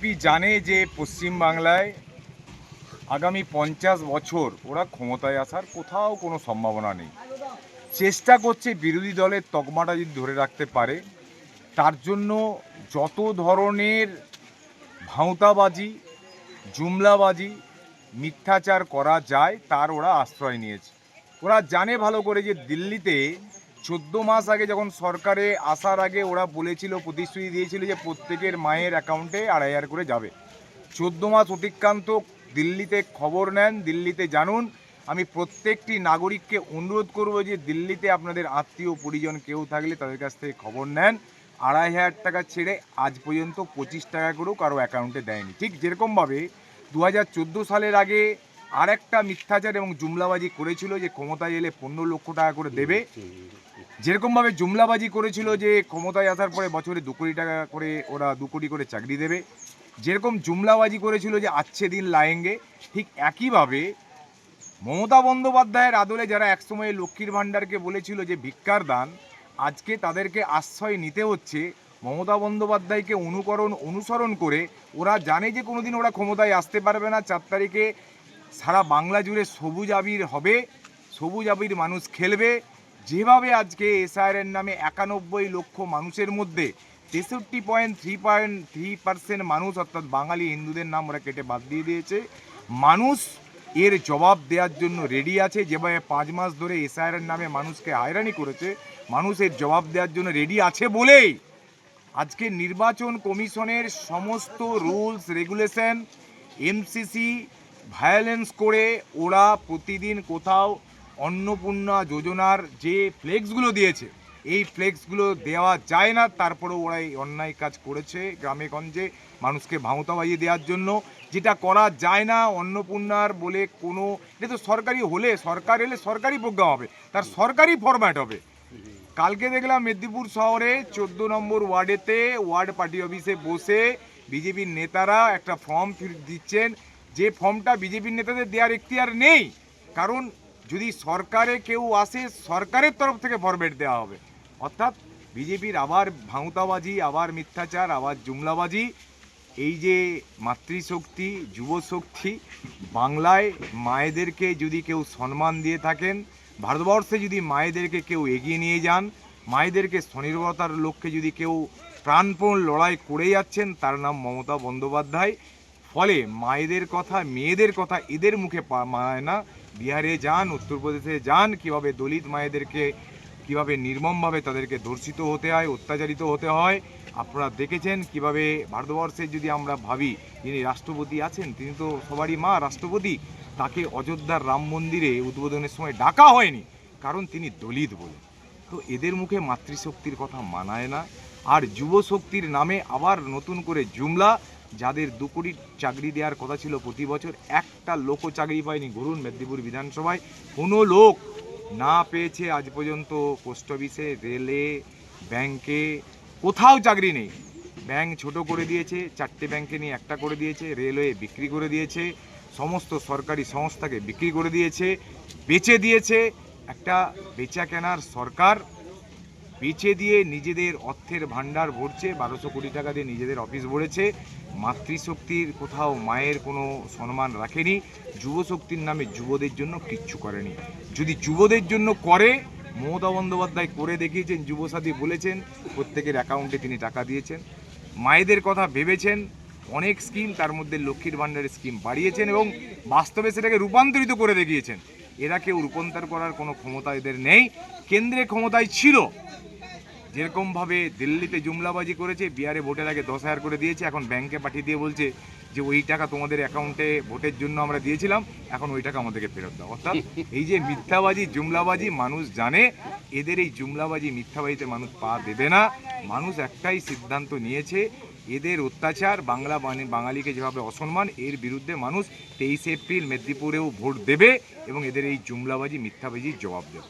BJP জানে যে পশ্চিমবাংলায় আগামী 50 বছর ওরা ক্ষমতায় আসার কোথাও কোনো সম্ভাবনা নেই। চেষ্টা করছে বিরোধী দলের তকমাটা যদি ধরে রাখতে পারে, তার জন্য যত ধরনের ভাঁওতাবাজি, জুমলাবাজি, মিথ্যাচার করা যায় তার ওরা আশ্রয় নিয়েছে। ওরা জানে ভালো করে যে দিল্লিতে 14 মাস আগে যখন সরকারে আসার আগে ওরা বলেছিল, প্রতিশ্রুতি দিয়েছিল যে প্রত্যেকের মায়ের অ্যাকাউন্টে 2,500 করে যাবে। 14 মাস অতিক্রান্ত, দিল্লিতে খবর নেন, দিল্লিতে জানুন। আমি প্রত্যেকটি নাগরিককে অনুরোধ করব যে দিল্লিতে আপনাদের আত্মীয় পরিজন কেউ থাকলে তাদের কাছ থেকে খবর নেন। 2,500 টাকা ছেড়ে আজ পর্যন্ত 25 টাকা করেও কারো অ্যাকাউন্টে দেয়নি। ঠিক যেরকমভাবে 2014 সালের আগে আরেকটা মিথ্যাচার এবং জুমলাবাজি করেছিল যে ক্ষমতায় এলে 15 লক্ষ টাকা করে দেবে। যেরকমভাবে জুমলাবাজি করেছিল যে ক্ষমতায় আসার পরে বছরে 2 কোটি টাকা করে ওরা 2 কোটি করে চাকরি দেবে। যেরকম জুমলাবাজি করেছিল যে আচ্ছে দিন লায়েঙ্গে, ঠিক একইভাবে মমতা বন্দ্যোপাধ্যায়ের আদলে যারা একসময় লক্ষ্মীর ভাণ্ডারকে বলেছিল যে ভিক্ষার দান, আজকে তাদেরকে আশ্রয় নিতে হচ্ছে মমতা বন্দ্যোপাধ্যায়কে অনুসরণ করে। ওরা জানে যে কোনোদিন ওরা ক্ষমতায় আসতে পারবে না। 4 তারিখে সারা বাংলা জুড়ে সবুজ আবির হবে, সবুজ আবির মানুষ খেলবে। যেভাবে আজকে এসআইআরের নামে 91 লক্ষ মানুষের মধ্যে 63.3% মানুষ, অর্থাৎ বাঙালি হিন্দুদের নাম ওরা কেটে বাদ দিয়ে দিয়েছে। মানুষ এর জবাব দেওয়ার জন্য রেডি আছে। যেভাবে 5 মাস ধরে এসআইআরের নামে মানুষকে হয়রানি করেছে, মানুষ এর জবাব দেওয়ার জন্য রেডি আছে বলেই আজকে নির্বাচন কমিশনের সমস্ত রুলস রেগুলেশন, এমসিসি ভায়োলেন্স করে ওরা প্রতিদিন কোথাও অন্নপূর্ণা যোজনার যে ফ্লেক্সগুলো দিয়েছে, এই ফ্লেক্সগুলো দেওয়া যায় না, তারপরেও ওরা এই অন্যায় কাজ করেছে গ্রামে গঞ্জে মানুষকে ভাঁওতাবাজি দেওয়ার জন্য। যেটা করা যায় না, অন্নপূর্ণার বলে কোনো, এটা তো সরকারি হলে, সরকার এলে সরকারি প্রোগ্রাম হবে, তার সরকারি ফরম্যাট হবে। কালকে দেখলাম মেদিনীপুর শহরে 14 নম্বর ওয়ার্ডেতে ওয়ার্ড পার্টি অফিসে বসে বিজেপির নেতারা একটা ফর্ম দিচ্ছেন, যে ফর্মটা বিজেপির নেতাদের দেওয়ার এখতিয়ার নেই। কারণ যদি সরকারে কেউ আসে, সরকারের তরফ থেকে ফরম্যাট দেওয়া হবে। অর্থাৎ বিজেপির আবার ভাঁওতাবাজি, আবার মিথ্যাচার, আবার জুমলাবাজি। এই যে মাতৃশক্তি, যুবশক্তি, বাংলায় মায়েদেরকে যদি কেউ সম্মান দিয়ে থাকেন, ভারতবর্ষে যদি মায়েদেরকে কেউ এগিয়ে নিয়ে যান, মায়েদেরকে স্বনির্ভরতার লক্ষ্যে যদি কেউ প্রাণপণ লড়াই করে যাচ্ছেন, তার নাম মমতা বন্দ্যোপাধ্যায়। ফলে মায়েদের কথা, মেয়েদের কথা এদের মুখে মানায় না। বিহারে যান, উত্তরপ্রদেশে যান, কীভাবে দলিত মায়েদেরকে কীভাবে নির্মমভাবে তাদেরকে ধর্ষিত হতে হয়, অত্যাচারিত হতে হয় আপনারা দেখেছেন। কিভাবে ভারতবর্ষে যদি আমরা ভাবি, যিনি রাষ্ট্রপতি আছেন তিনি তো সবারই মা, রাষ্ট্রপতি, তাকে অযোধ্যার রাম মন্দিরে উদ্বোধনের সময় ডাকা হয়নি, কারণ তিনি দলিত বলে। তো এদের মুখে মাতৃশক্তির কথা মানায় না। আর যুবশক্তির নামে আবার নতুন করে জুমলা, যাদের 2 কোটি চাকরি দেওয়ার কথা ছিল প্রতি বছর, একটা লোকও চাকরি পায়নি। ঘুরুন মেদিনীপুর বিধানসভায়, কোনো লোক না পেয়েছে আজ পর্যন্ত। পোস্ট অফিসে, রেলে, ব্যাংকে কোথাও চাকরি নেই। ব্যাংক ছোট করে দিয়েছে, 4টে ব্যাংকে নিয়ে একটা করে দিয়েছে, রেলওয়ে বিক্রি করে দিয়েছে, সমস্ত সরকারি সংস্থাকে বিক্রি করে দিয়েছে, বেচে দিয়েছে। একটা বেচা কেনার সরকার, বেচে দিয়ে নিজেদের অর্থের ভাণ্ডার ভরছে, 1200 কোটি টাকা দিয়ে নিজেদের অফিস ভরেছে। মাতৃশক্তির কোথাও মায়ের কোনো সম্মান রাখেনি। যুবশক্তির নামে যুবদের জন্য কিচ্ছু করেনি। যদি যুবদের জন্য করে, মমতা বন্দ্যোপাধ্যায় করে দেখিয়েছেন। যুবসাথী বলেছেন, প্রত্যেকের অ্যাকাউন্টে তিনি টাকা দিয়েছেন। মায়েদের কথা ভেবেছেন, অনেক স্কিম, তার মধ্যে লক্ষ্মীর ভাণ্ডারের স্কিম বাড়িয়েছেন এবং বাস্তবে সেটাকে রূপান্তরিত করে দেখিয়েছেন। এরা কেউ রূপান্তর করার কোনো ক্ষমতা এদের নেই। কেন্দ্রে ক্ষমতায় ছিল, যেরকমভাবে দিল্লিতে জুমলাবাজি করেছে, বিহারে ভোটের আগে 10,000 করে দিয়েছে, এখন ব্যাংকে পাঠিয়ে দিয়ে বলছে যে ওই টাকা তোমাদের অ্যাকাউন্টে ভোটের জন্য আমরা দিয়েছিলাম, এখন ওই টাকা আমাদেরকে ফেরত দাও। অর্থাৎ এই যে মিথ্যাবাজি, জুমলাবাজি, মানুষ জানে এদের এই জুমলাবাজি, মিথ্যাবাজিতে মানুষ পা দেবে না। মানুষ একটাই সিদ্ধান্ত নিয়েছে, এদের অত্যাচার, বাঙালিকে যেভাবে অসম্মান, এর বিরুদ্ধে মানুষ 23 এপ্রিল মেদিনীপুরেও ভোট দেবে এবং এদের এই জুমলাবাজি, মিথ্যাবাজির জবাব দেবে।